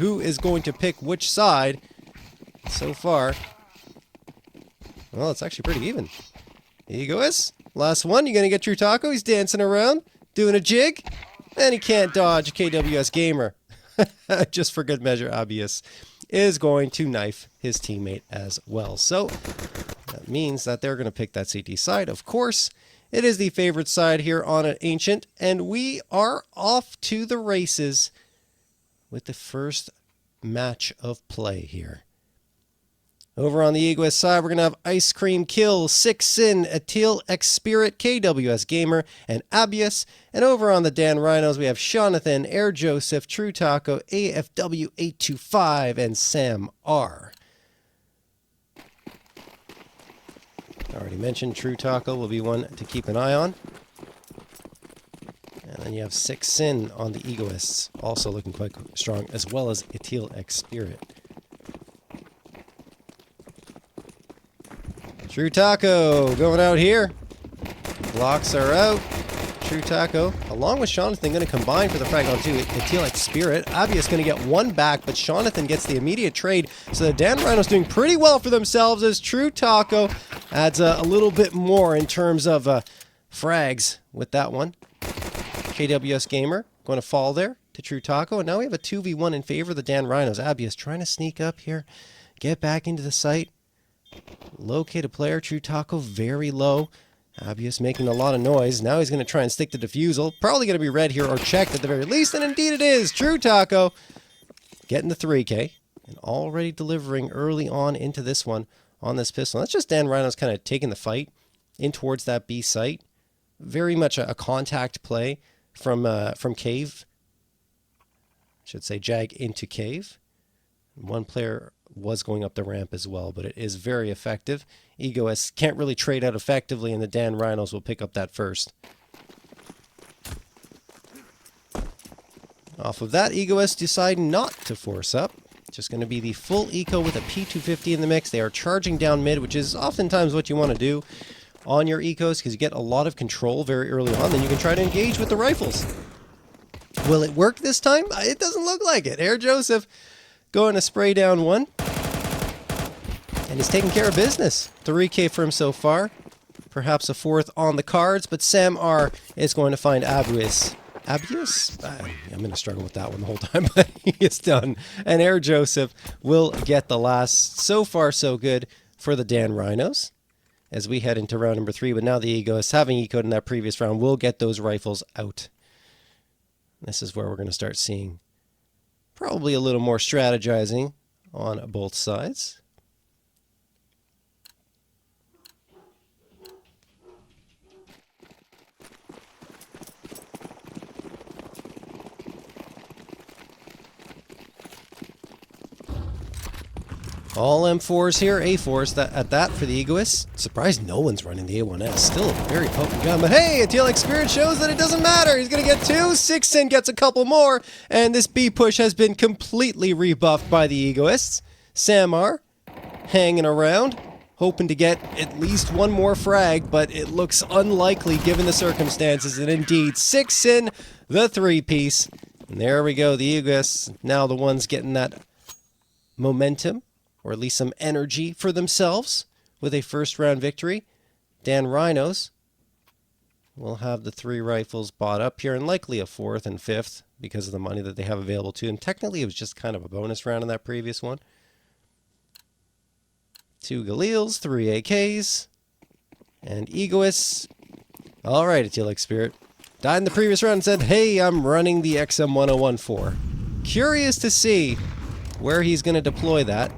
who is going to pick which side. So far, well, it's actually pretty even. Egoist, last one. You're going to get True Taco. He's dancing around, doing a jig, and he can't dodge KWS Gamer. Just for good measure, Abius is going to knife his teammate as well. So that means that they're going to pick that CT side. Of course, it is the favorite side here on an Ancient, and we are off to the races with the first match of play here. Over on the Egoist side, we're going to have Ice Cream Kill, Six Sin, Atil X Spirit, KWS Gamer, and Abius. And over on the Dan Rhinos, we have Jonathan, Air Joseph, True Taco, AFW825, and Sam R. Already mentioned True Taco will be one to keep an eye on. And then you have Six Sin on the Egoists, also looking quite strong, as well as Atil X Spirit. True Taco going out here. Blocks are out. True Taco, along with Jonathan, going to combine for the frag on two. Atil X Spirit. Abius going to get one back, but Jonathan gets the immediate trade. So the Dan Rhinos doing pretty well for themselves as True Taco adds a little bit more in terms of frags with that one. KWS Gamer going to fall there to True Taco. And now we have a 2v1 in favor of the Dan Rhinos. Abius trying to sneak up here, get back into the site. Locate a player. True Taco very low. Abius making a lot of noise. Now he's going to try and stick the defusal. Probably going to be red here or checked at the very least. And indeed it is. True Taco getting the 3K. And already delivering early on into this one on this pistol. That's just Dan Rhinos kind of taking the fight in towards that B site. Very much a contact play from cave. I should say jag into cave. One player was going up the ramp as well, but it is very effective. Egoists can't really trade out effectively, and the Dan Rhinos will pick up that first. Off of that, Egoists decide not to force up. Just going to be the full eco with a P250 in the mix. They are charging down mid, which is oftentimes what you want to do on your ecos, because you get a lot of control very early on. Then you can try to engage with the rifles. Will it work this time? It doesn't look like it. Air Joseph going to spray down one. And he's taking care of business. 3K for him so far. Perhaps a fourth on the cards, but Sam R is going to find Abius. Abius? I'm going to struggle with that one the whole time, but he is done. And Air Joseph will get the last. So far, so good for the Dan Rhinos as we head into round number 3. But now the Egoists, having ecoed in that previous round, will get those rifles out. This is where we're going to start seeing probably a little more strategizing on both sides. All M4s here, A4s at that for the Egoists. Surprised no one's running the A1S. Still a very potent gun, but hey, Atil X Spirit shows that it doesn't matter. He's going to get 2, Six Sin gets a couple more, and this B push has been completely rebuffed by the Egoists. Sam R hanging around, hoping to get at least one more frag, but it looks unlikely given the circumstances, and indeed, Six Sin, the 3-piece. And there we go, the Egoists, now the ones getting that momentum, or at least some energy for themselves with a first round victory. Dan Rhinos will have the 3 rifles bought up here and likely a 4th and 5th because of the money that they have available to. And technically it was just kind of a bonus round in that previous one. 2 Galils, 3 AKs, and Egoists. All right, Atil X Spirit died in the previous round and said, hey, I'm running the XM1014. Curious to see where he's going to deploy that.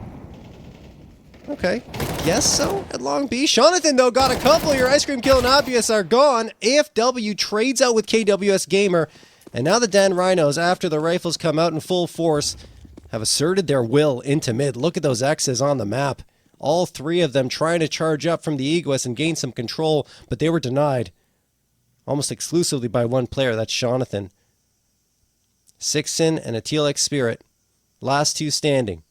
Okay, I guess so at Long Beach. Jonathan, though, got a couple. Your Ice Cream Kill and Abius are gone. AFW trades out with KWS Gamer. And now the Dan Rhinos, after the rifles come out in full force, have asserted their will into mid. Look at those X's on the map. All 3 of them trying to charge up from the Egoists and gain some control, but they were denied almost exclusively by one player. That's Jonathan. Six Sin and Atil X Spirit. Last 2 standing.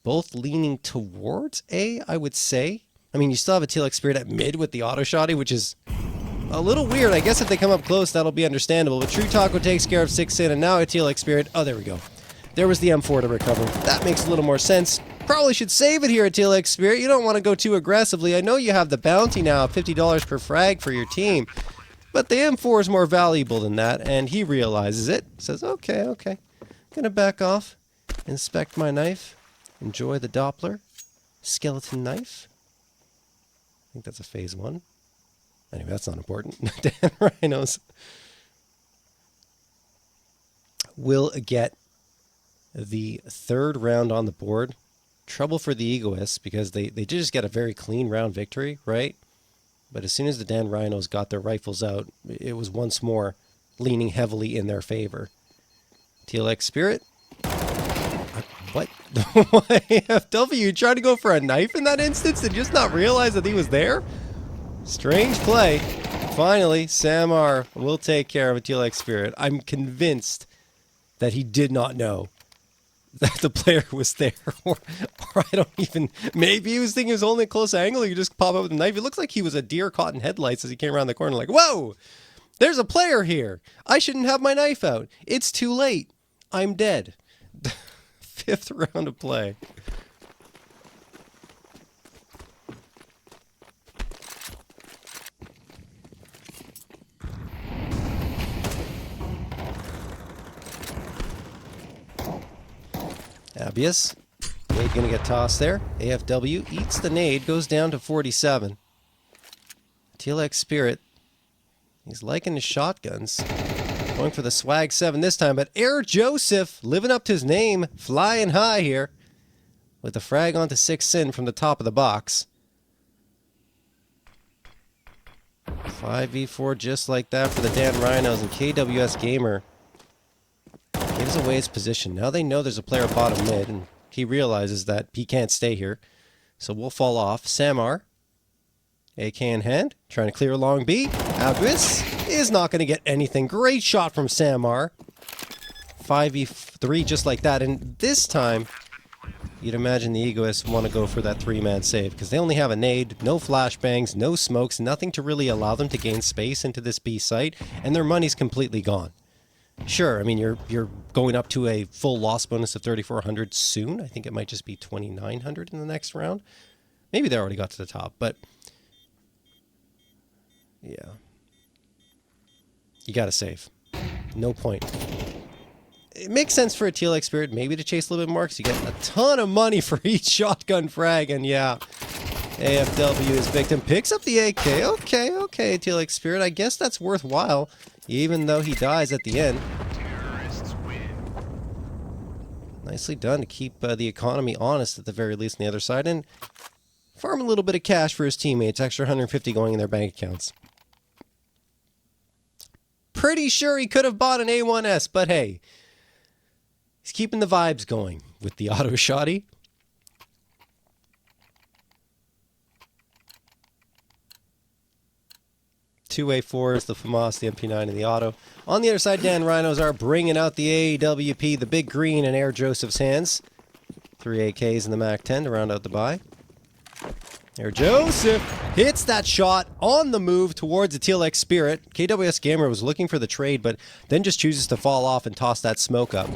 Both leaning towards A, I would say. I mean, you still have Atil X Spirit at mid with the auto shotty, which is a little weird. I guess if they come up close, that'll be understandable. But True Taco takes care of Six Sin, and now Atil X Spirit. Oh, there we go. There was the M4 to recover. That makes a little more sense. Probably should save it here at TLX Spirit. You don't want to go too aggressively. I know you have the bounty now of $50 per frag for your team, but the M4 is more valuable than that, and he realizes it. Says, okay. Gonna back off, inspect my knife, enjoy the Doppler, skeleton knife. I think that's a phase 1. Anyway, that's not important. Dan Rhinos will get the 3rd round on the board. Trouble for the Egoists because they did just get a very clean round victory, right? But as soon as the Dan Rhinos got their rifles out, it was once more leaning heavily in their favor. TLX Spirit. What? AFW, you tried to go for a knife in that instance and just not realize that he was there? Strange play. Finally, Samar will take care of a TLX Spirit. I'm convinced that he did not know that the player was there, or I don't even, maybe he was thinking it was only a close angle, you could just pop up with a knife. It looks like he was a deer caught in headlights as he came around the corner like, whoa, there's a player here. I shouldn't have my knife out. It's too late. I'm dead. 5th round of play. Obvious. Nade gonna get tossed there. AFW eats the nade, goes down to 47. TLX Spirit, he's liking his shotguns. Going for the swag 7 this time, but Air Joseph living up to his name, flying high here. With the frag onto 6 sin from the top of the box. 5v4 just like that for the Dan Rhinos, and KWS Gamer gives away his position. Now they know there's a player bottom mid, and he realizes that he can't stay here. So we'll fall off. Samar, AK in hand, trying to clear long B. Albus is not going to get anything. Great shot from Samar. 5v3 just like that. And this time, you'd imagine the Egoists want to go for that 3-man save, because they only have a nade, no flashbangs, no smokes, nothing to really allow them to gain space into this B site, and their money's completely gone. Sure, I mean, you're going up to a full loss bonus of 3,400 soon. I think it might just be 2,900 in the next round. Maybe they already got to the top, but yeah. You gotta save. No point. It makes sense for a TLX Spirit maybe to chase a little bit more, because you get a ton of money for each shotgun frag, and yeah. AFW is victim, picks up the AK. Okay, TLX Spirit, I guess that's worthwhile, even though he dies at the end. Nicely done to keep the economy honest at the very least on the other side, and farm a little bit of cash for his teammates, extra 150 going in their bank accounts. Pretty sure he could have bought an A1S, but hey, he's keeping the vibes going with the auto shotty. Two A4s, the FAMAS, the MP9, and the auto. On the other side, Dan Rhinos are bringing out the AWP, the big green in Air Joseph's hands. 3 AKs in the MAC-10 to round out the buy. Air Joseph hits that shot on the move towards the TLX Spirit. KWS Gamer was looking for the trade, but then just chooses to fall off and toss that smoke up.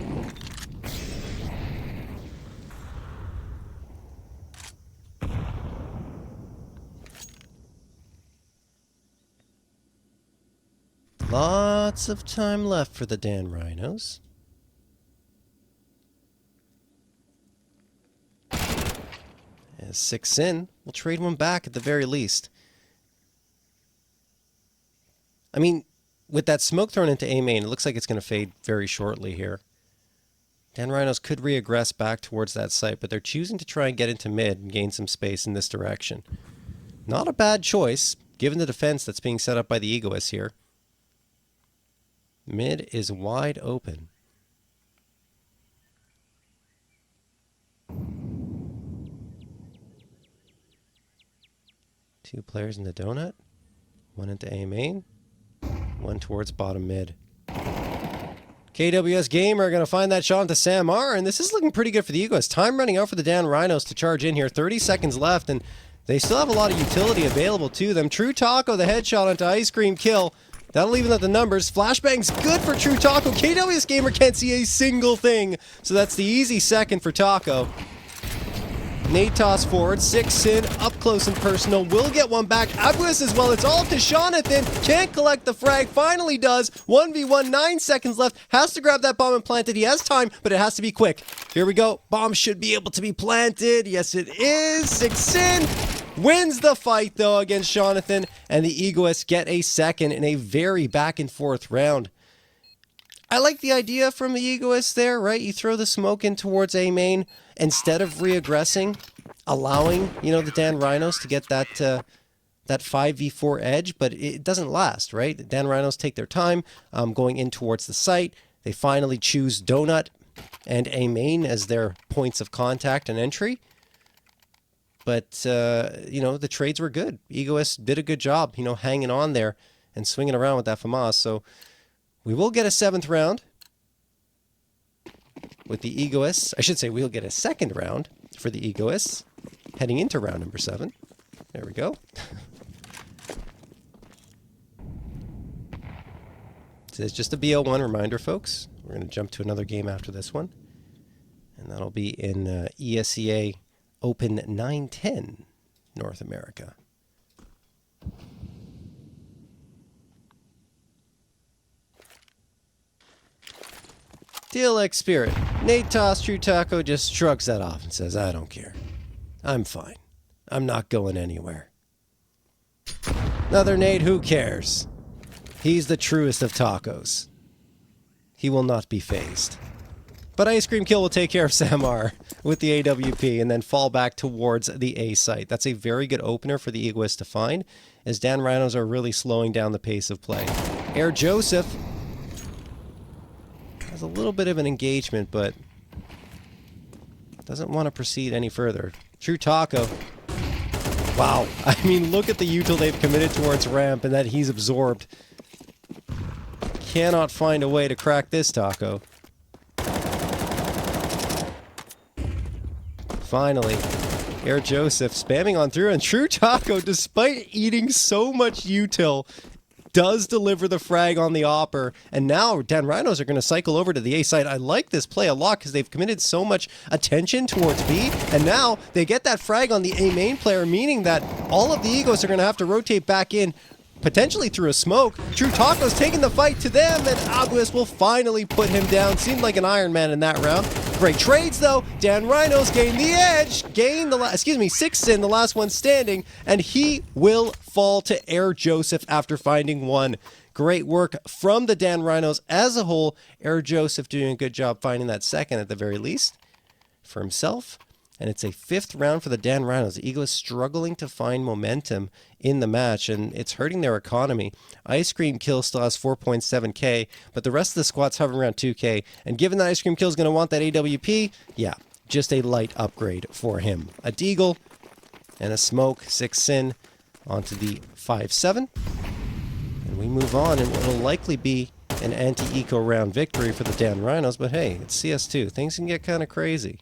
Lots of time left for the Dan Rhinos. As 6 in, we'll trade one back at the very least. I mean, with that smoke thrown into A main, it looks like it's going to fade very shortly here. Dan Rhinos could re-aggress back towards that site, but they're choosing to try and get into mid and gain some space in this direction. Not a bad choice, given the defense that's being set up by the Egoists here. Mid is wide open. Two players in the donut. One into A main. One towards bottom mid. KWS Gamer are going to find that shot into Samar, and this is looking pretty good for the Egoists. Time running out for the Dan Rhinos to charge in here. 30 seconds left, and they still have a lot of utility available to them. True Taco, the headshot onto Ice Cream kill. That'll even out the numbers. Flashbang's good for True Taco. KWS Gamer can't see a single thing. So that's the easy second for Taco. Nate toss forward. 6sin up close and personal. Will get one back. Abuis as well. It's all up to Jonathan. Can't collect the frag. Finally does. 1v1. 9 seconds left. Has to grab that bomb and plant it. He has time, but it has to be quick. Here we go. Bomb should be able to be planted. Yes, it is. 6sin. Wins the fight, though, against Jonathan, and the Egoists get a second in a very back-and-forth round. I like the idea from the Egoists there, right? You throw the smoke in towards A main instead of re-aggressing, allowing, the Dan Rhinos to get that 5v4 edge, but it doesn't last, right? The Dan Rhinos take their time going in towards the site. They finally choose Donut and A main as their points of contact and entry. But, the trades were good. Egoists did a good job, hanging on there and swinging around with that FAMAS. So we will get a 7th round with the Egoists. I should say we'll get a 2nd round for the Egoists heading into round number 7. There we go. So it's just a BL1 reminder, folks. We're going to jump to another game after this one. And that'll be in ESEA Open 910 North America. DLX Spirit. Nate Toss True Taco just shrugs that off and says, I don't care. I'm fine. I'm not going anywhere. Another Nate, who cares? He's the truest of tacos. He will not be phased. But Ice Cream Kill will take care of Samar with the AWP and then fall back towards the A site. That's a very good opener for the Egoists to find, as Dan Rhinos are really slowing down the pace of play. Air Joseph has a little bit of an engagement, but doesn't want to proceed any further. True Taco. Wow. I mean, look at the util they've committed towards ramp and that he's absorbed. Cannot find a way to crack this Taco. Finally, Air Joseph spamming on through, and True Taco, despite eating so much util, does deliver the frag on the Opper, and now Dan Rhinos are going to cycle over to the A side. I like this play a lot because they've committed so much attention towards B, and now they get that frag on the A main player, meaning that all of the Egos are going to have to rotate back in, potentially through a smoke. True Taco's taking the fight to them, and Aguis will finally put him down. Seemed like an Iron Man in that round. Great trades, though. Dan Rhinos gain the edge. Gain the 6sin, the last one standing, and he will fall to Air Joseph after finding 1. Great work from the Dan Rhinos as a whole. Air Joseph doing a good job finding that 2nd at the very least for himself. And it's a 5th round for the Dan Rhinos. The Eagles struggling to find momentum in the match, and it's hurting their economy. Ice Cream Kill still has 4.7k, but the rest of the squad's hovering around 2k. And given that Ice Cream Kill is going to want that AWP, yeah, just a light upgrade for him. A Deagle and a Smoke, 6sin onto the 5-7. And we move on, and what will likely be an anti-eco round victory for the Dan Rhinos. But hey, it's CS2. Things can get kind of crazy.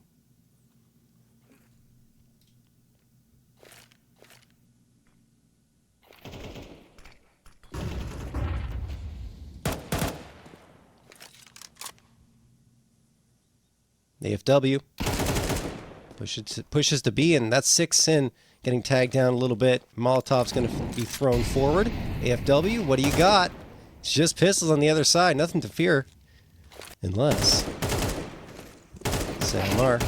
AFW pushes to B, and that's 6sin getting tagged down a little bit. Molotov's going to be thrown forward. AFW, what do you got? It's just pistols on the other side. Nothing to fear. Unless Samar.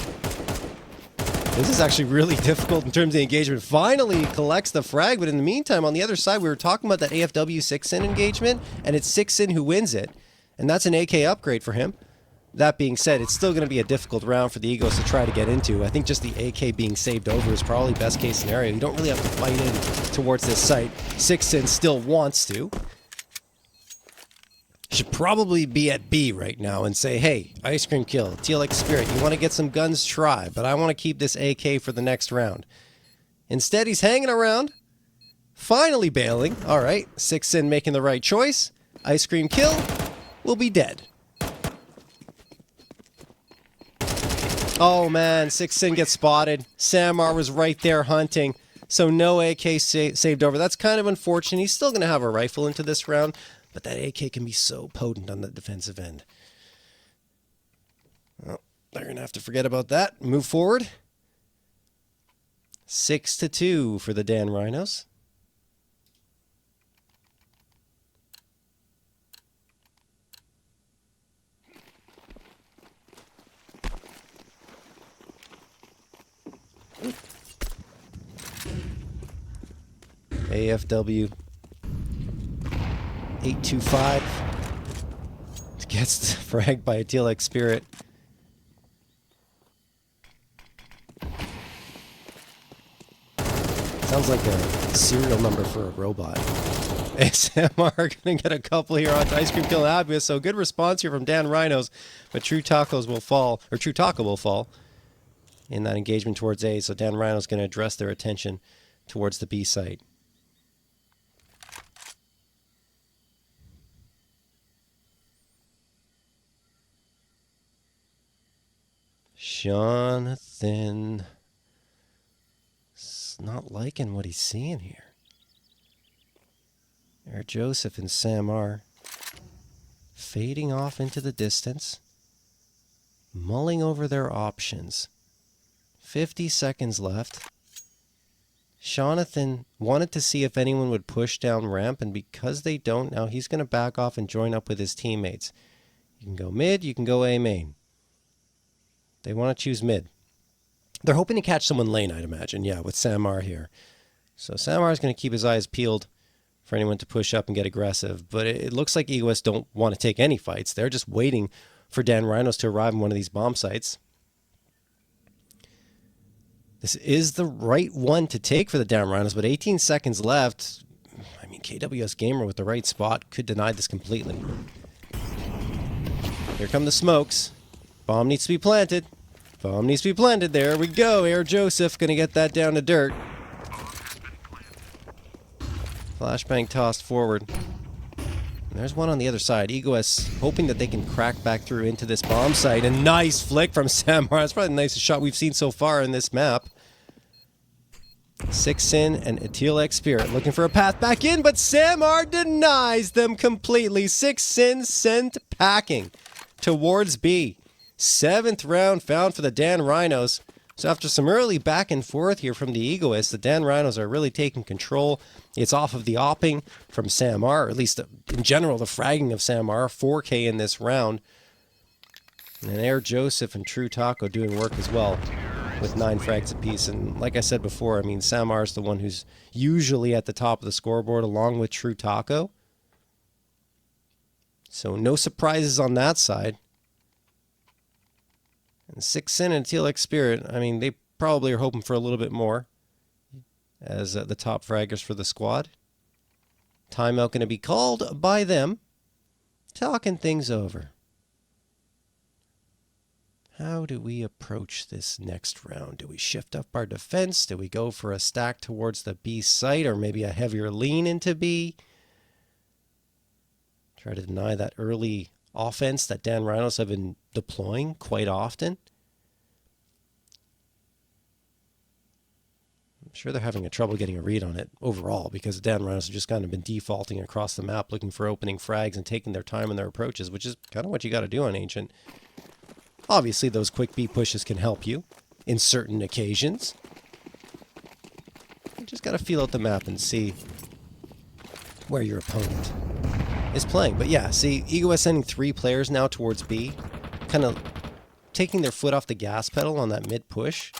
This is actually really difficult in terms of the engagement. Finally collects the frag, but in the meantime, on the other side, we were talking about that AFW 6sin engagement, and it's 6sin who wins it. And that's an AK upgrade for him. That being said, it's still going to be a difficult round for the Egos to try to get into. I think just the AK being saved over is probably best case scenario. You don't really have to fight in towards this site. 6sin still wants to. Should probably be at B right now and say, hey, Ice Cream Kill, TLX Spirit, you want to get some guns, try, but I want to keep this AK for the next round. Instead, he's hanging around, finally bailing. All right, 6sin making the right choice. Ice Cream Kill will be dead. Oh man, 6sin gets spotted. Samar was right there hunting, so no AK saved over. That's kind of unfortunate. He's still going to have a rifle into this round, But that AK can be so potent on the defensive end. Well, they're going to have to forget about that. Move forward. 6-2 for the Dan Rhinos. AFW 825 gets fragged by a TLX Spirit. Sounds like a serial number for a robot. ASMR going to get a couple here on Ice Cream Kill Obvious. So good response here from Dan Rhinos, but True Taco will fall in that engagement towards A. So Dan Rhinos going to address their attention towards the B site. Jonathan is not liking what he's seeing here. There, Joseph and Sam are fading off into the distance, mulling over their options. 50 seconds left. Jonathan wanted to see if anyone would push down ramp, and because they don't, now he's going to back off and join up with his teammates. You can go mid, you can go A main. They want to choose mid. They're hoping to catch someone lane, I'd imagine, yeah, with Samar here. So Samar is going to keep his eyes peeled for anyone to push up and get aggressive, but it looks like EOS don't want to take any fights. They're just waiting for Dan Rhinos to arrive in one of these bomb sites. This is the right one to take for the Dan Rhinos, but 18 seconds left. I mean, KWS Gamer with the right spot could deny this completely. Here come the smokes. Bomb needs to be planted. Bomb needs to be planted. There we go. Air Joseph going to get that down to dirt. Flashbang tossed forward. And there's one on the other side. EGOS hoping that they can crack back through into this bomb site. A nice flick from Samar. That's probably the nicest shot we've seen so far in this map. 6 in and a TLX Spirit looking for a path back in, but Samar denies them completely. 6 in sent packing towards B. 7th round found for the Dan Rhinos. So after some early back and forth here from the Egoists, the Dan Rhinos are really taking control. It's off of the opping from Samar, or at least in general, the fragging of Samar. 4K in this round. And Air Joseph and True Taco doing work as well with 9 frags apiece. And like I said before, I mean, Samar is the one who's usually at the top of the scoreboard along with True Taco. So no surprises on that side. And 6 in and TLX Spirit, I mean, they probably are hoping for a little bit more as the top fraggers for the squad. Timeout going to be called by them. Talking things over. How do we approach this next round? Do we shift up our defense? Do we go for a stack towards the B site or maybe a heavier lean into B? Try to deny that early offense that Dan Rhinos have been deploying quite often. I'm sure they're having a trouble getting a read on it overall because Dan Rhinos have just kind of been defaulting across the map looking for opening frags and taking their time in their approaches, which is kind of what you got to do on Ancient. Obviously, those quick B pushes can help you in certain occasions. You just got to feel out the map and see where your opponent is playing. But yeah, see, EGOS sending 3 players now towards B, kind of taking their foot off the gas pedal on that mid push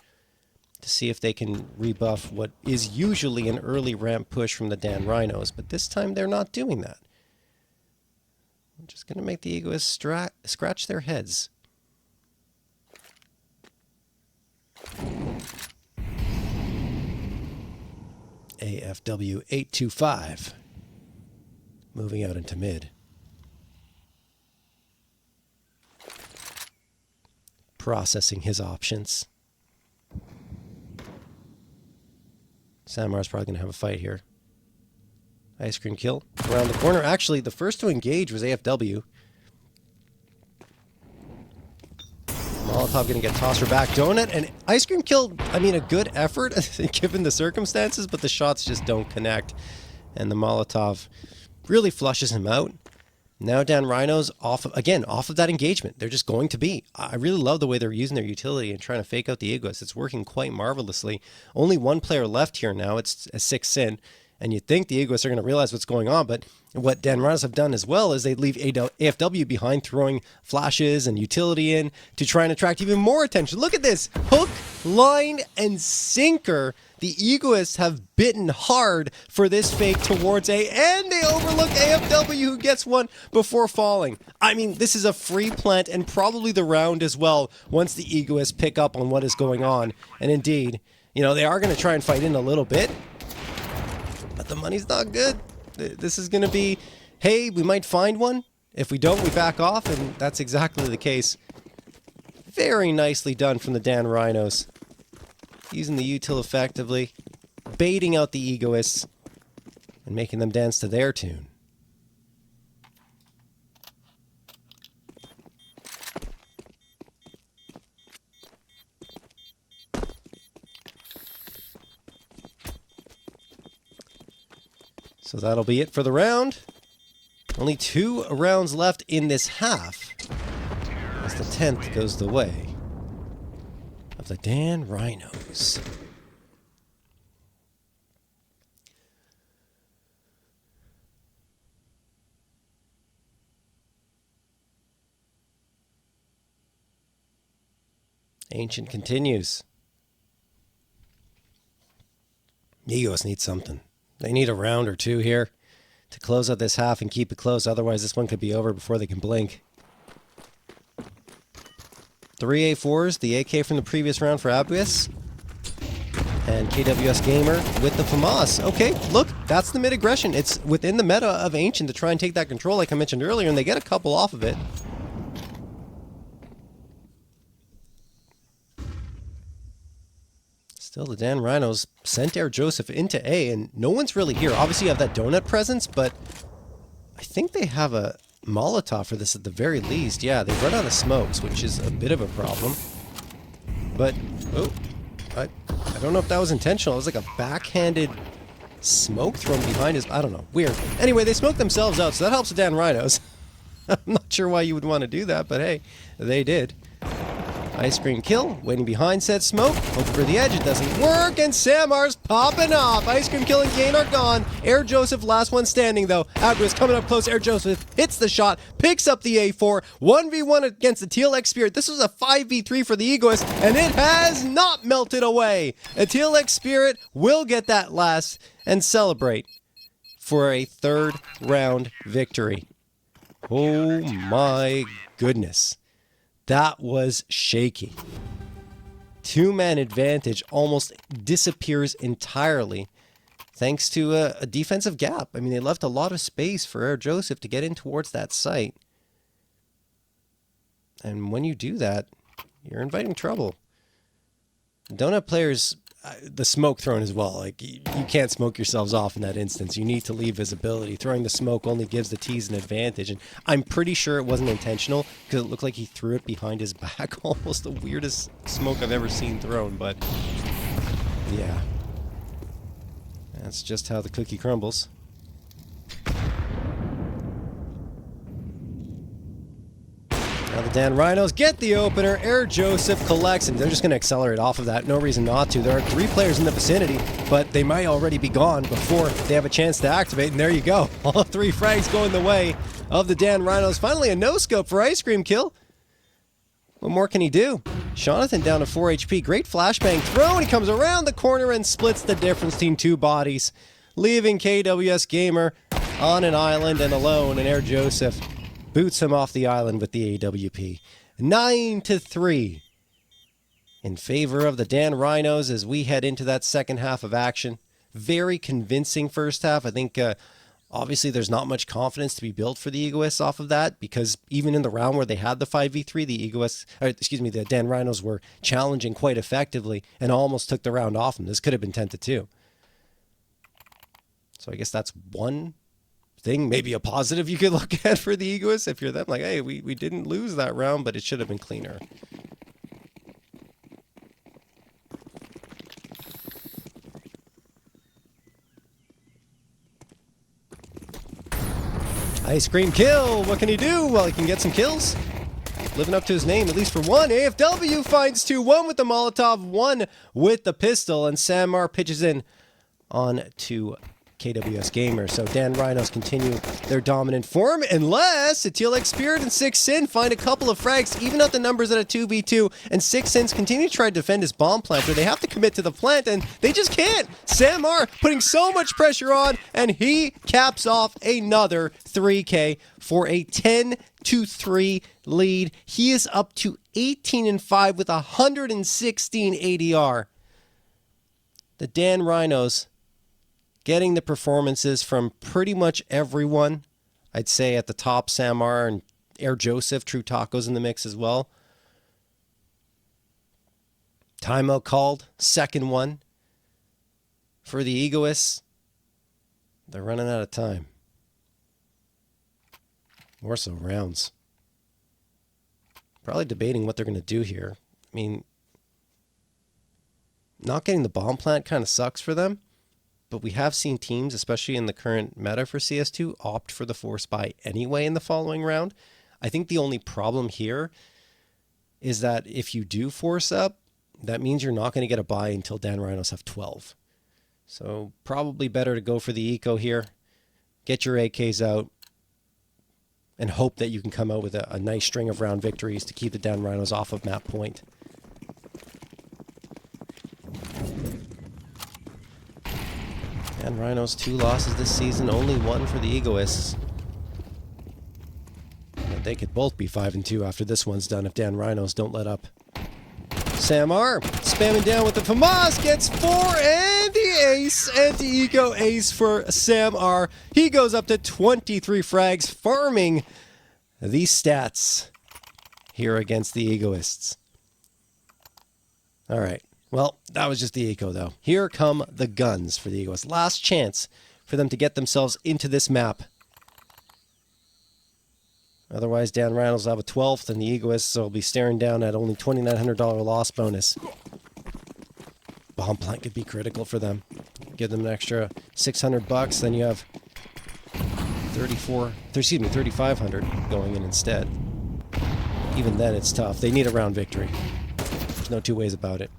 to see if they can rebuff what is usually an early ramp push from the Dan Rhinos, but this time they're not doing that. I'm just going to make the EGOS scratch their heads. AFW 825 moving out into mid. Processing his options. Samar's probably going to have a fight here. Ice cream kill around the corner. Actually, the first to engage was AFW. Molotov going to get tossed for back donut. And ice cream kill, I mean, a good effort given the circumstances, but the shots just don't connect. And the Molotov really flushes him out. Now Dan Rhinos off of that engagement. They're just going to be. I really love the way they're using their utility and trying to fake out the Egoist. It's working quite marvelously. Only one player left here now. It's a 6 sin. And you'd think the Egoists are going to realize what's going on, but what Dan Rhinos have done as well is they leave AFW behind, throwing flashes and utility in to try and attract even more attention. Look at this. Hook, line, and sinker. The Egoists have bitten hard for this fake towards A, and they overlook AFW, who gets one before falling. I mean, this is a free plant and probably the round as well once the Egoists pick up on what is going on. And indeed, you know, they are going to try and fight in a little bit, but the money's not good. This is going to be, hey, we might find one. If we don't, we back off, and that's exactly the case. Very nicely done from the Dan Rhinos. Using the util effectively, baiting out the Egoists, and making them dance to their tune. So that'll be it for the round. Only 2 rounds left in this half, as the 10th goes the way of the Dan Rhinos. Ancient continues. Egos need something. They need a round or two here to close out this half and keep it close. Otherwise, this one could be over before they can blink. 3 A4s, the AK from the previous round for Abuis. And KWS Gamer with the FAMAS. Okay, look, that's the mid-aggression. It's within the meta of Ancient to try and take that control like I mentioned earlier, and they get a couple off of it. Still, the Dan Rhinos sent Air Joseph into A, and no one's really here. Obviously, you have that donut presence, but I think they have a Molotov for this at the very least. Yeah, they run out of smokes, which is a bit of a problem. But, oh, I don't know if that was intentional. It was like a backhanded smoke thrown behind his... I don't know. Weird. Anyway, they smoked themselves out, so that helps the Dan Rhinos. I'm not sure why you would want to do that, but hey, they did. Ice cream kill, waiting behind said smoke, hoping for the edge, it doesn't work, and Samar's popping off. Ice cream kill and Kane are gone. Air Joseph, last one standing though. Abris coming up close, Air Joseph hits the shot, picks up the A4, 1v1 against the TLX Spirit. This was a 5v3 for the Egoist, and it has not melted away. A TLX Spirit will get that last and celebrate for a 3rd round victory. Oh my goodness. That was shaky. 2-man advantage almost disappears entirely thanks to a defensive gap. I mean, they left a lot of space for Air Joseph to get in towards that site. And when you do that, you're inviting trouble. Donut players, the smoke thrown as well. Like, you can't smoke yourselves off in that instance. You need to leave visibility. Throwing the smoke only gives the T's an advantage. And I'm pretty sure it wasn't intentional because it looked like he threw it behind his back. Almost the weirdest smoke I've ever seen thrown. But yeah, that's just how the cookie crumbles. Now the Dan Rhinos get the opener. Air Joseph collects, and they're just going to accelerate off of that. No reason not to. There are 3 players in the vicinity, but they might already be gone before they have a chance to activate. And there you go. All 3 frags going the way of the Dan Rhinos. Finally, a no-scope for Ice Cream Kill. What more can he do? Jonathan down to 4 HP. Great flashbang throw, and he comes around the corner and splits the difference between 2 bodies, leaving KWS Gamer on an island and alone, and Air Joseph boots him off the island with the AWP. 9-3 in favor of the Dan Rhinos as we head into that second half of action. Very convincing first half. I think obviously there's not much confidence to be built for the Egoists off of that, because even in the round where they had the 5v3, the Dan Rhinos were challenging quite effectively and almost took the round off them. This could have been 10-2. So I guess that's one thing, maybe a positive you could look at for the Egoists if you're them. Like, hey, we didn't lose that round, but it should have been cleaner. Ice Cream Kill. What can he do? Well, he can get some kills. Living up to his name, at least for one. AFW finds 2, 1 with the Molotov, 1 with the pistol, and Samar pitches in on to KWS Gamer. So Dan Rhinos continue their dominant form, unless Teal Spirit and Six Sin find a couple of frags, even out the numbers at a 2v2, and Six Sins continue to try to defend his bomb planter. They have to commit to the plant, and they just can't. Samar putting so much pressure on, and he caps off another 3K for a 10-3 lead. He is up to 18-5 with 116 ADR. The Dan Rhinos getting the performances from pretty much everyone. I'd say at the top, Samar and Air Joseph, True Tacos in the mix as well. Timeout called, second one for the Egoists. They're running out of time. More so rounds. Probably debating what they're going to do here. I mean, not getting the bomb plant kind of sucks for them. But we have seen teams, especially in the current meta for CS2, opt for the force buy anyway in the following round. I think the only problem here is that if you do force up, that means you're not going to get a buy until Dan Rhinos have 12. So probably better to go for the eco here, get your AKs out, and hope that you can come out with a nice string of round victories to keep the Dan Rhinos off of map point. Dan Rhinos, 2 losses this season, only 1 for the Egoists. But they could both be 5-2 after this one's done if Dan Rhinos don't let up. Samar spamming down with the FAMAS, gets 4 and the ace, anti-eco ace for Samar. He goes up to 23 frags, farming these stats here against the Egoists. All right. Well, that was just the eco, though. Here come the guns for the Egoists. Last chance for them to get themselves into this map. Otherwise, Dan Rhinos will have a 12th, and the Egoists will be staring down at only $2,900 loss bonus. Bomb plant could be critical for them. Give them an extra $600, then you have 3,500 going in instead. Even then, it's tough. They need a round victory. There's no two ways about it.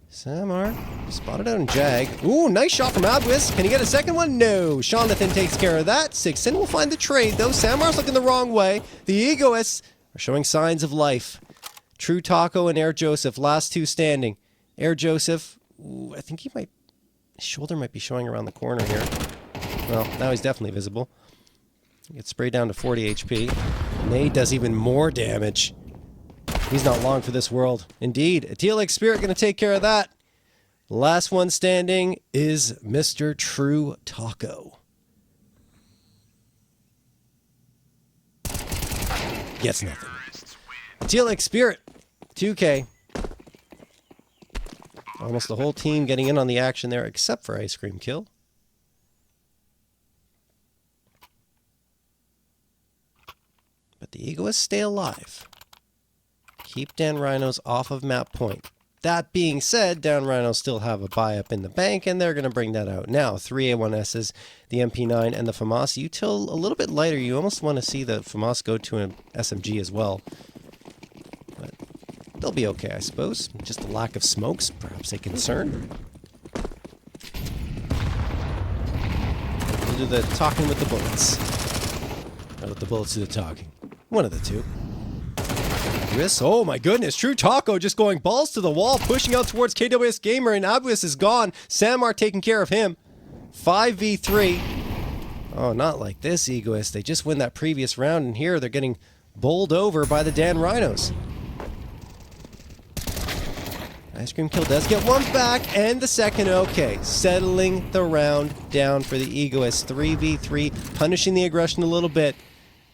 Samar spotted out in Jag. Ooh, nice shot from Abwis. Can he get a second one? No. Jonathan takes care of that. Sixon will find the trade, though. Samar's looking the wrong way. The Egoists are showing signs of life. True Taco and Air Joseph, last 2 standing. Air Joseph, ooh, I think his shoulder might be showing around the corner here. Well, now he's definitely visible. He gets sprayed down to 40 HP. Nade does even more damage. He's not long for this world. Indeed, a Teal Spirit going to take care of that. Last one standing is Mr. True Taco. Gets nothing. Teal Spirit, 2K. Almost the whole team getting in on the action there, except for Ice Cream Kill. But the Egoists stay alive. Keep Dan Rhinos off of map point. That being said, Dan Rhinos still have a buy up in the bank, and they're going to bring that out. Now, 3 A1Ss, the MP9, and the FAMAS. Util a little bit lighter. You almost want to see the FAMAS go to an SMG as well. But they'll be okay, I suppose. Just the lack of smokes, perhaps a concern. We'll do the talking with the bullets. Or let the bullets do the talking. One of the two. Oh my goodness, True Taco just going balls to the wall, pushing out towards KWS Gamer, and Abwis is gone. Samar taking care of him. 5v3. Oh, not like this, Egoist. They just win that previous round, and here they're getting bowled over by the Dan Rhinos. Ice Cream Kill does get one back, and the second okay. Settling the round down for the Egoist. 3v3, punishing the aggression a little bit.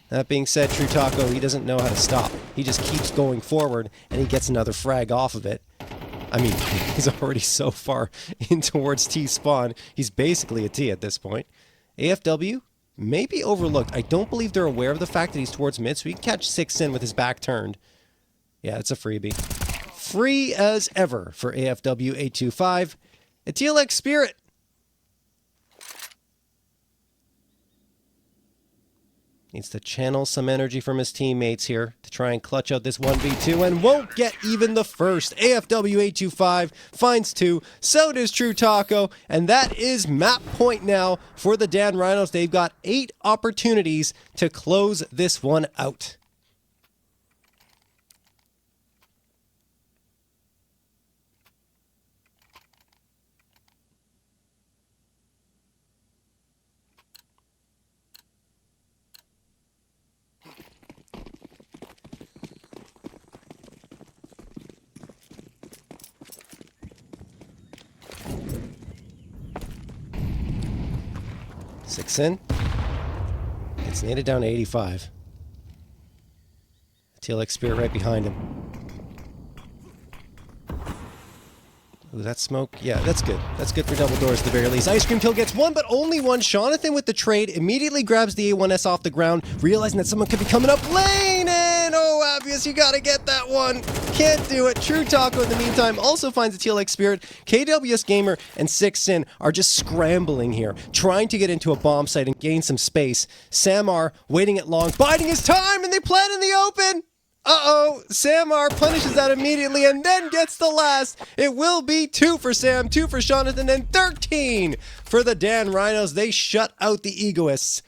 That being said, True Taco, he doesn't know how to stop. He just keeps going forward, and he gets another frag off of it. I mean, he's already so far in towards T-spawn. He's basically a T at this point. AFW may be overlooked. I don't believe they're aware of the fact that he's towards mid, so he can catch 6 in with his back turned. Yeah, it's a freebie. Free as ever for AFW 825. A TLX Spirit. Needs to channel some energy from his teammates here to try and clutch out this 1v2 and won't get even the first. AFW825 finds 2. So does True Taco. And that is map point now for the Dan Rhinos. They've got 8 opportunities to close this one out. Six in. Gets naded down to 85. TLX Spirit right behind him. Ooh, that smoke. Yeah, that's good. That's good for double doors at the very least. Ice Cream Kill gets 1, but only 1. Jonathan with the trade immediately grabs the A1S off the ground, realizing that someone could be coming up lane, and oh, Obvious, you gotta get that one. Can't do it. True Taco, in the meantime, also finds a TLX Spirit. KWS Gamer and Six Sin are just scrambling here, trying to get into a bomb site and gain some space. Samar waiting at long, biding his time, and they plant in the open. Uh-oh, Samar punishes that immediately and then gets the last. It will be 2 for Sam, 2 for Jonathan, and 13 for the Dan Rhinos. They shut out the Egoists